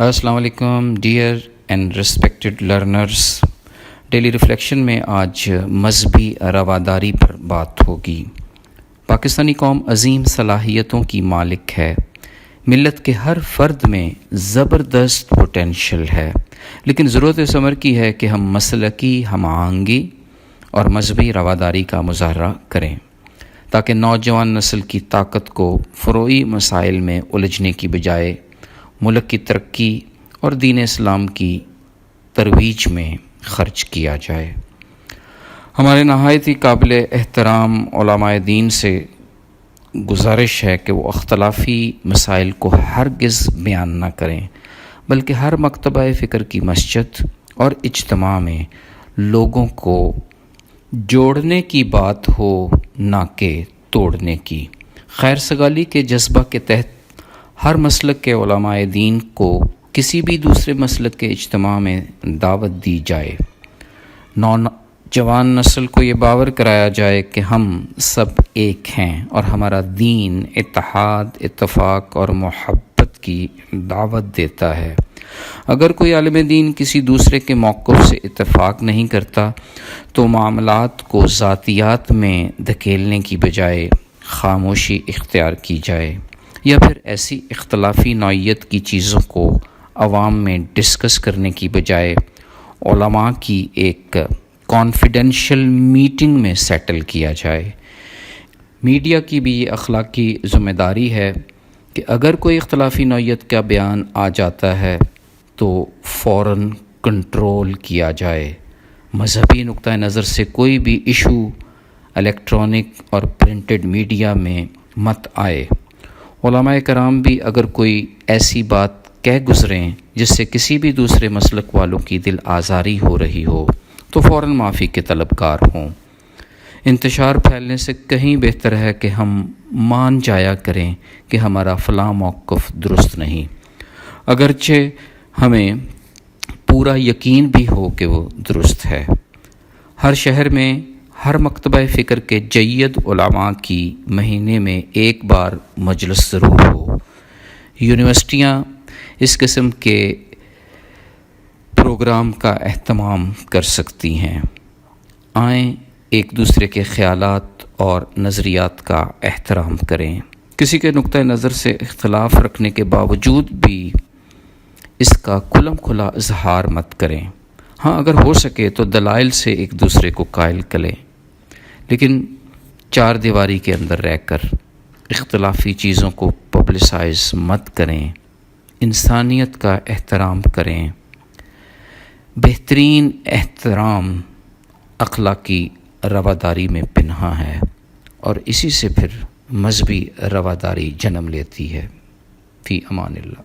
السلام علیکم dear and respected learners. Daily reflection میں آج مذہبی رواداری پر بات ہوگی. پاکستانی قوم عظیم صلاحیتوں کی مالک ہے. ملت کے ہر فرد میں زبردست پوٹینشل ہے، لیکن ضرورت اس امر کی ہے کہ ہم مسلکی ہم آہنگی اور مذہبی رواداری کا مظاہرہ کریں تاکہ نوجوان نسل کی طاقت کو فروعی مسائل میں الجھنے کی بجائے ملک کی ترقی اور دین اسلام کی ترویج میں خرچ کیا جائے. ہمارے نہایت ہی قابل احترام علماء دین سے گزارش ہے کہ وہ اختلافی مسائل کو ہرگز بیان نہ کریں، بلکہ ہر مکتبہ فکر کی مسجد اور اجتماع میں لوگوں کو جوڑنے کی بات ہو، نہ کہ توڑنے کی. خیر سگالی کے جذبہ کے تحت ہر مسلک کے علماء دین کو کسی بھی دوسرے مسلک کے اجتماع میں دعوت دی جائے. نوجوان نسل کو یہ باور کرایا جائے کہ ہم سب ایک ہیں اور ہمارا دین اتحاد، اتفاق اور محبت کی دعوت دیتا ہے. اگر کوئی عالم دین کسی دوسرے کے موقف سے اتفاق نہیں کرتا تو معاملات کو ذاتیات میں دھکیلنے کی بجائے خاموشی اختیار کی جائے، یا پھر ایسی اختلافی نوعیت کی چیزوں کو عوام میں ڈسکس کرنے کی بجائے علماء کی ایک کانفیڈینشیل میٹنگ میں سیٹل کیا جائے. میڈیا کی بھی یہ اخلاقی ذمہ داری ہے کہ اگر کوئی اختلافی نوعیت کا بیان آ جاتا ہے تو فوراً کنٹرول کیا جائے. مذہبی نقطہ نظر سے کوئی بھی ایشو الیکٹرانک اور پرنٹڈ میڈیا میں مت آئے. علماء کرام بھی اگر کوئی ایسی بات کہہ گزریں جس سے کسی بھی دوسرے مسلک والوں کی دل آزاری ہو رہی ہو تو فوراً معافی کے طلبگار ہوں. انتشار پھیلنے سے کہیں بہتر ہے کہ ہم مان جایا کریں کہ ہمارا فلاں موقف درست نہیں، اگرچہ ہمیں پورا یقین بھی ہو کہ وہ درست ہے. ہر شہر میں ہر مکتبہ فکر کے جید علماء کی مہینے میں ایک بار مجلس ضرور ہو. یونیورسٹیاں اس قسم کے پروگرام کا اہتمام کر سکتی ہیں. آئیں ایک دوسرے کے خیالات اور نظریات کا احترام کریں. کسی کے نقطہ نظر سے اختلاف رکھنے کے باوجود بھی اس کا کھلم کھلا اظہار مت کریں. ہاں، اگر ہو سکے تو دلائل سے ایک دوسرے کو قائل کریں، لیکن چار دیواری کے اندر رہ کر اختلافی چیزوں کو پبلسائز مت کریں. انسانیت کا احترام کریں. بہترین احترام اخلاقی رواداری میں پنہاں ہے اور اسی سے پھر مذہبی رواداری جنم لیتی ہے. فی امان اللہ.